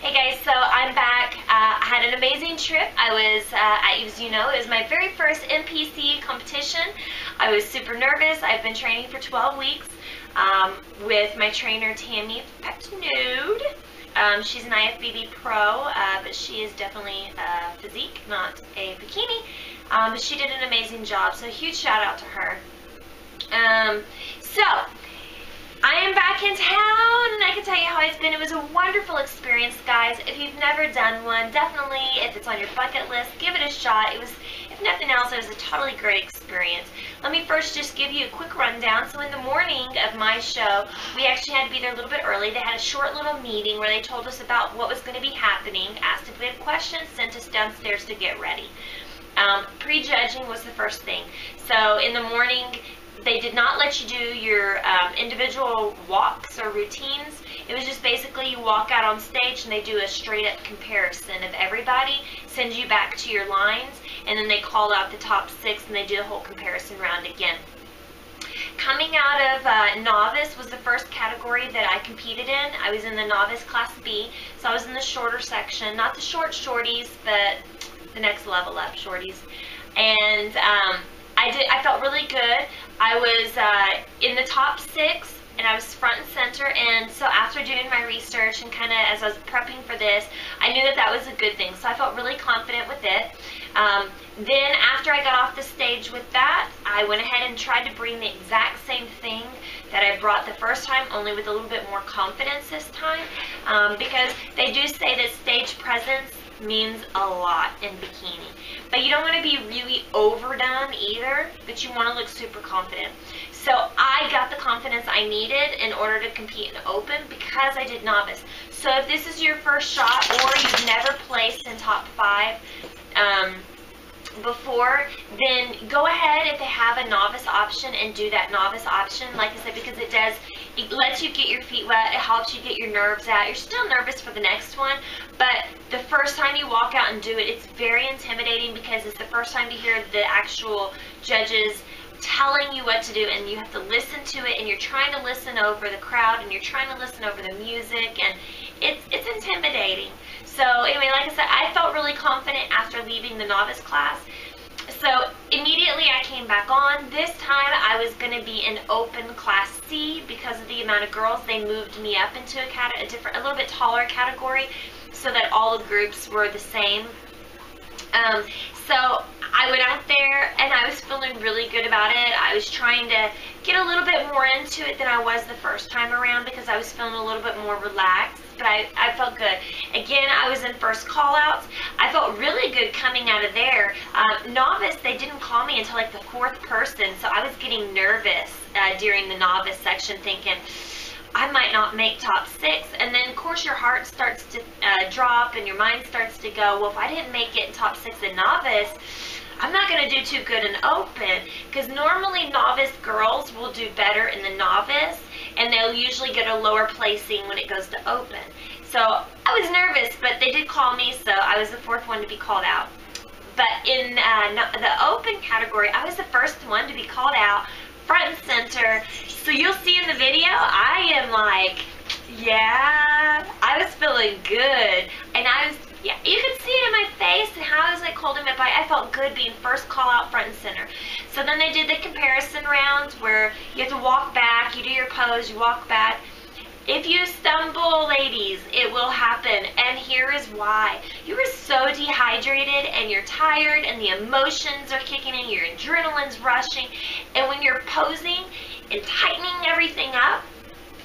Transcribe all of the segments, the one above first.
Hey guys, so I'm back. I had an amazing trip. As you know, it was my very first NPC competition. I was super nervous. I've been training for 12 weeks with my trainer Tammy Petnude. She's an IFBB pro, but she is definitely a physique, not a bikini. But she did an amazing job, so huge shout out to her. So I am back in town, and I can tell you how it's been. It was a wonderful experience, guys. If you've never done one, definitely, if it's on your bucket list, give it a shot. It was, if nothing else, it was a totally great experience. Let me first just give you a quick rundown. So in the morning of my show, we actually had to be there a little bit early. They had a short little meeting where they told us about what was going to be happening, asked if we had questions, sent us downstairs to get ready. Prejudging was the first thing. So in the morning, they did not let you do your individual walks or routines. It was just basically you walk out on stage and they do a straight up comparison of everybody, send you back to your lines, and then they call out the top 6 and they do the whole comparison round again. Coming out of Novice was the first category that I competed in. I was in the Novice Class B, so I was in the shorter section, not the short shorties, but the next level up shorties. And I felt really good. I was in the top 6, and I was front and center, and so after doing my research and kind of as I was prepping for this, I knew that that was a good thing, so I felt really confident with it. Then after I got off the stage with that, I went ahead and tried to bring the exact same thing that I brought the first time, only with a little bit more confidence this time, because they do say that stage presence means a lot in bikini. But you don't want to be really overdone either, but you want to look super confident. So I got the confidence I needed in order to compete in open because I did Novice. So if this is your first shot or you've never placed in top 5 before, then go ahead if they have a Novice option and do that Novice option, like I said, because it lets you get your feet wet, it helps you get your nerves out. You're still nervous for the next one, but the first time you walk out and do it, it's very intimidating because it's the first time to hear the actual judges telling you what to do, and you have to listen to it, and you're trying to listen over the crowd, and you're trying to listen over the music, and it's intimidating. So anyway, like I said, I felt really confident after leaving the Novice class. So immediately I came back on. This time I was going to be in open class C because of the amount of girls. They moved me up into a little bit taller category so that all the groups were the same. So I went out there and I was feeling really good about it. I was trying to get a little bit more into it than I was the first time around because I was feeling a little bit more relaxed, but I felt good. Again, I was in first call-outs. I felt really good coming out of there. Novice, they didn't call me until like the 4th person, so I was getting nervous during the Novice section thinking, I might not make top 6, and then of course your heart starts to drop and your mind starts to go, well, if I didn't make it in top 6 in Novice, I'm not going to do too good in open, because normally Novice girls will do better in the Novice, and they'll usually get a lower placing when it goes to open. So I was nervous, but they did call me, so I was the 4th one to be called out. But in the open category, I was the first one to be called out, front and center. So you'll see in the video, I am like, yeah, I was feeling good. And yeah, you could see it in my face and how I was like holding my body. I felt good being first call out front and center. So then they did the comparison rounds where you have to walk back, you do your pose, you walk back. If you stumble, ladies, it will happen, and here is why. You are so dehydrated, and you're tired, and the emotions are kicking in, your adrenaline's rushing, and when you're posing and tightening everything up,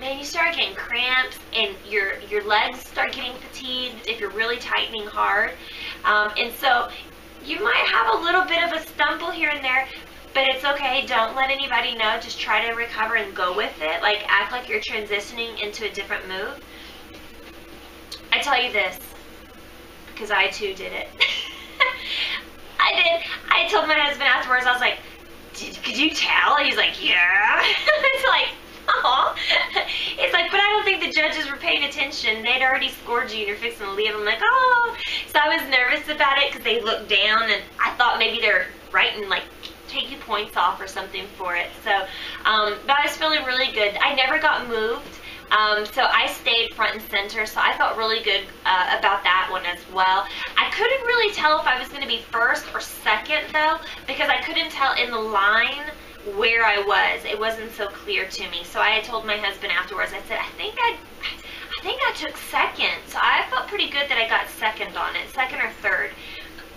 man, you start getting cramps, and your legs start getting fatigued if you're really tightening hard, and so you might have a little bit of a stumble here and there, but it's okay. Don't let anybody know. Just try to recover and go with it. Like, act like you're transitioning into a different move. I tell you this, because I too did it. I did. I told my husband afterwards, I was like, could you tell? He's like, yeah. It's like, oh. It's like, but I don't think the judges were paying attention. They'd already scored you and you're fixing to leave. I'm like, oh. So I was nervous about it because they looked down and I thought maybe they were writing like, take you points off or something for it. So, but I was feeling really good. I never got moved So I stayed front and center, so I felt really good about that one as well. I couldn't really tell if I was going to be first or second, though, because I couldn't tell in the line where I was. It wasn't so clear to me. So I had told my husband afterwards, I said, I think I took second. So I felt pretty good that I got second on it, second or third.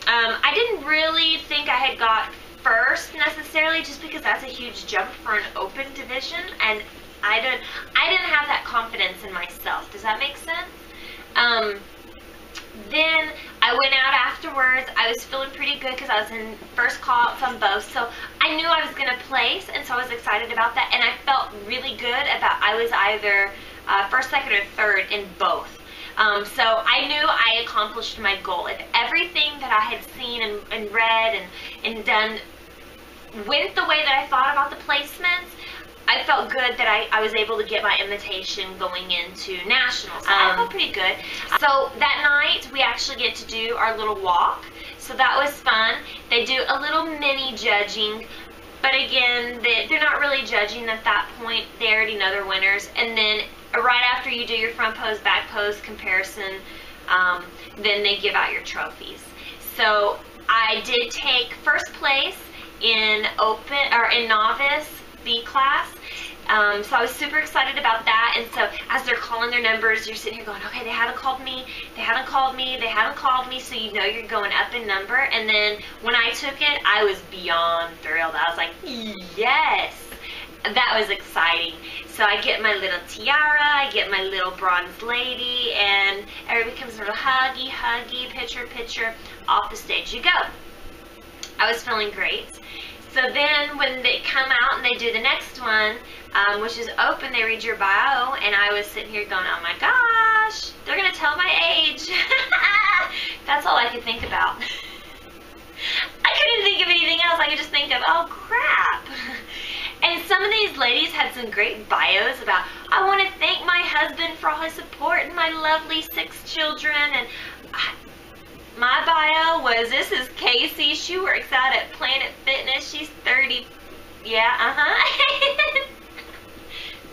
I didn't really think I had got first necessarily, just because that's a huge jump for an open division, and I didn't have that confidence in myself. Does that make sense? Then I went out afterwards. I was feeling pretty good because I was in first call-outs on both, so I knew I was going to place, and so I was excited about that, and I felt really good about I was either first, second, or third in both. So I knew I accomplished my goal. If everything that I had seen and read and done went the way that I thought about the placements, I felt good that I was able to get my invitation going into nationals. So I felt pretty good. So that night we actually get to do our little walk. So that was fun. They do a little mini judging, but again, they're not really judging at that point. They already know their winners. And then right after you do your front pose, back pose comparison, then they give out your trophies. So I did take first place in novice B class. So I was super excited about that, and so as they're calling their numbers, you're sitting here going, okay, they haven't called me, they haven't called me, they haven't called me, so you know you're going up in number. And then when I took it, I was beyond thrilled. I was like, yes, that was exciting. So I get my little tiara, I get my little bronze lady, and everybody comes sort of huggy, picture, off the stage you go. I was feeling great. So then when they come out and they do the next one, which is open, they read your bio, and I was sitting here going, oh my gosh, they're going to tell my age. That's all I could think about. I couldn't think of anything else. I could just think of, oh crap. And some of these ladies had some great bios about, I want to thank my husband for all his support and my lovely 6 children, and my bio was, this is Casey, she works out at Planet Fitness, she's 30, yeah,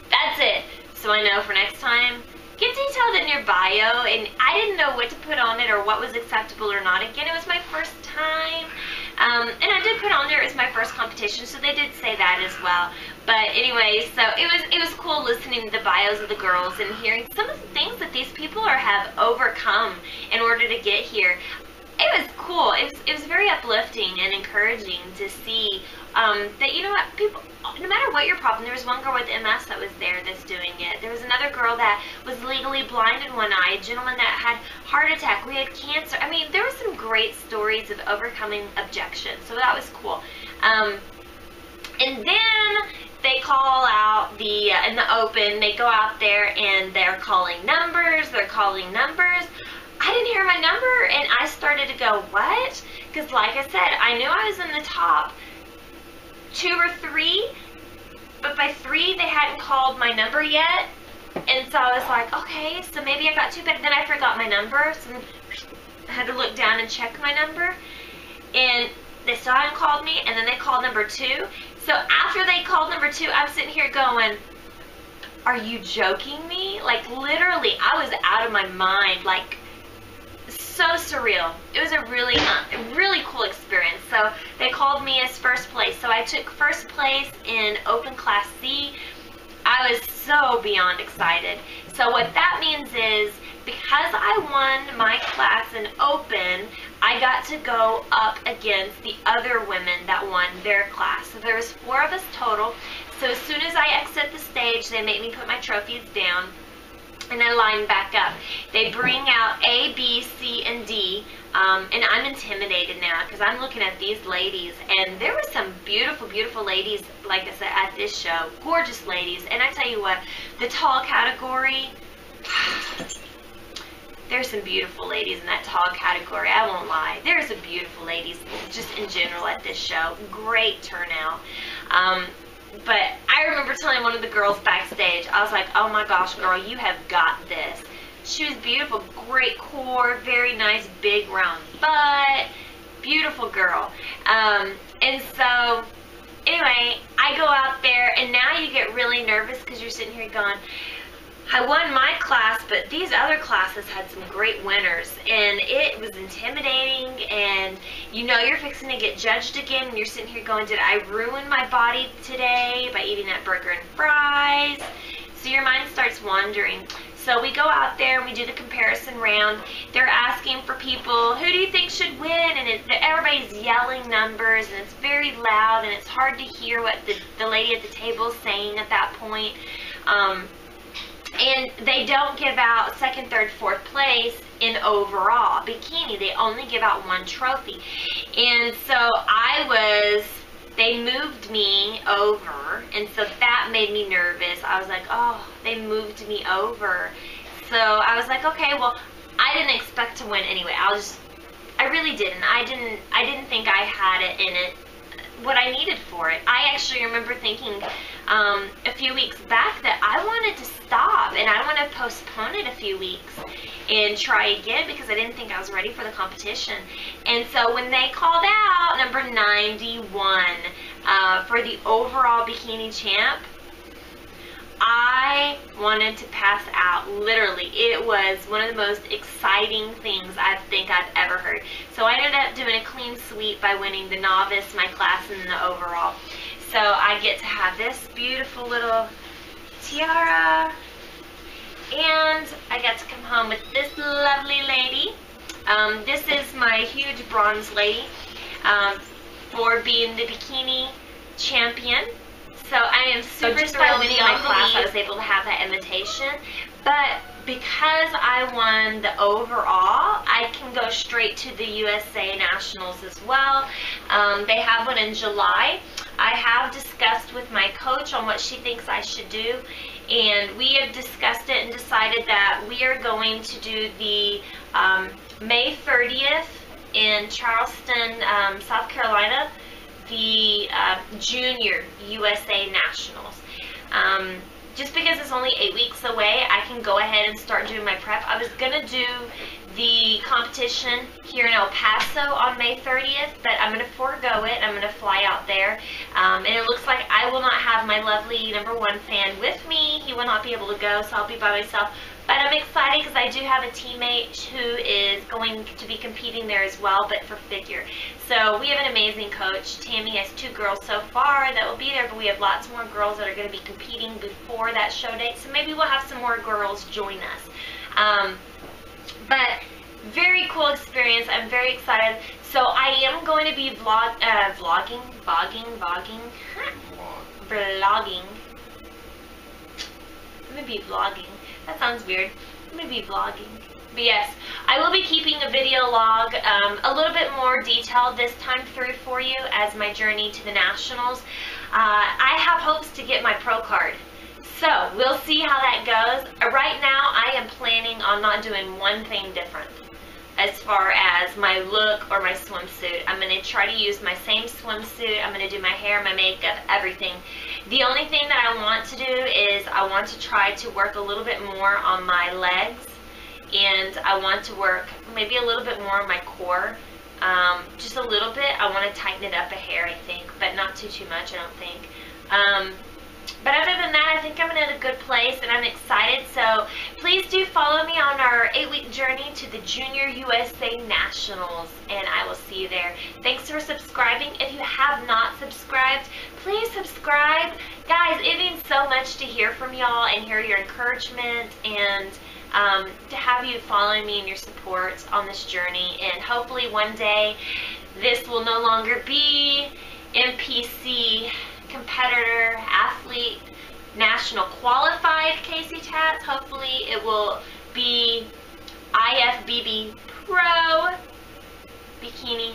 That's it. So I know for next time, get detailed in your bio, and I didn't know what to put on it or what was acceptable or not. Again, it was my first time, and I did put on there, it was my first competition, so they did say that as well. But anyway, so it was cool listening to the bios of the girls and hearing some of the things that these people have overcome in order to get here. It was cool. It was very uplifting and encouraging to see that, you know what, people, no matter what your problem, there was one girl with MS that was there that's doing it. There was another girl that was legally blind in one eye, a gentleman that had heart attack, we had cancer. I mean, there were some great stories of overcoming objections, so that was cool. And then they call out in the open, they go out there and they're calling numbers, I didn't hear my number, and I started to go, what? Because like I said, I knew I was in the top 2 or 3, but by 3 they hadn't called my number yet, and so I was like, okay, so maybe I got 2, but then I forgot my number, so I had to look down and check my number, and they still hadn't called me, and then they called number 2. So after they called number 2, I'm sitting here going, are you joking me? Like, literally, I was out of my mind, like, so surreal. It was a really cool experience. So they called me as first place. So I took first place in Open Class C. I was so beyond excited. So what that means is, because I won my class in Open, I got to go up against the other women that won their class. So there was 4 of us total. So as soon as I exit the stage, they make me put my trophies down, and I line back up. They bring out A, B, C, and D, and I'm intimidated now because I'm looking at these ladies, and there were some beautiful, beautiful ladies, like I said, at this show. Gorgeous ladies. And I tell you what, the tall category, there's some beautiful ladies in that tall category. I won't lie. There's some beautiful ladies just in general at this show. Great turnout. But I remember telling one of the girls backstage, I was like, oh my gosh, girl, you have got this. She was beautiful, great core, very nice, big round butt, beautiful girl. And so, anyway, I go out there, and now you get really nervous because you're sitting here going, I won my class, but these other classes had some great winners, and it was intimidating, and you know you're fixing to get judged again, and you're sitting here going, did I ruin my body today by eating that burger and fries? So your mind starts wandering. So we go out there and we do the comparison round. They're asking for people, who do you think should win? And everybody's yelling numbers, and it's very loud, and it's hard to hear what the lady at the table is saying at that point. And they don't give out second, third, fourth place in overall bikini. They only give out one trophy. And so they moved me over, and so that made me nervous. I was like, oh, they moved me over. So I was like, okay, well, I didn't expect to win anyway. I really didn't. I didn't think I had it in it, what I needed for it. I actually remember thinking a few weeks back that I wanted to stop and I want to postpone it a few weeks and try again because I didn't think I was ready for the competition. And so when they called out number 91 for the overall bikini champ, I wanted to pass out. Literally, it was one of the most exciting things I think I've ever heard. So I ended up doing a clean sweep by winning the novice, my class, and the overall. So I get to have this beautiful little tiara, and I got to come home with this lovely lady. This is my huge bronze lady for being the bikini champion. So I am super thrilled winning my class. I was able to have that invitation. But because I won the overall, I can go straight to the USA Nationals as well. They have one in July. I have discussed with my coach on what she thinks I should do. And we have discussed it and decided that we are going to do the May 30th in Charleston, South Carolina, the Junior USA Nationals. Just because it's only 8 weeks away, I can go ahead and start doing my prep. I was going to do the competition here in El Paso on May 30th, but I'm going to forego it. I'm going to fly out there. And it looks like I will not have my lovely #1 fan with me. He will not be able to go, so I'll be by myself. But I'm excited because I do have a teammate who is going to be competing there as well, but for figure. So we have an amazing coach. Tammy has 2 girls so far that will be there, but we have lots more girls that are going to be competing before that show date. So maybe we'll have some more girls join us. But very cool experience. I'm very excited. So I am going to be vlogging. I'm going to be vlogging. That sounds weird. I'm going to be vlogging. But yes, I will be keeping a video log a little bit more detailed this time through for you as my journey to the Nationals. I have hopes to get my pro card. So we'll see how that goes. Right now I am planning on not doing one thing different as far as my look or my swimsuit. I'm going to try to use my same swimsuit. I'm going to do my hair, my makeup, everything. The only thing that I want to do is I want to try to work a little bit more on my legs, and I want to work maybe a little bit more on my core. Just a little bit. I want to tighten it up a hair, I think, but not too much, I don't think. But other than that, I think I'm in a good place and I'm excited. So please do follow me on our 8-week journey to the Junior USA Nationals, and I will see you there. Thanks for subscribing. If you have not subscribed, please subscribe. Guys, it means so much to hear from y'all and hear your encouragement, and to have you following me and your support on this journey. And hopefully one day this will no longer be NPC competitor, athlete, national qualified Caseytats. Hopefully it will be IFBB Pro Bikini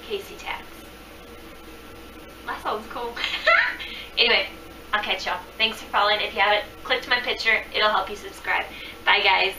Caseytats. That sounds cool. Anyway, I'll catch y'all. Thanks for following. If you haven't clicked my picture, it'll help you subscribe. Bye guys.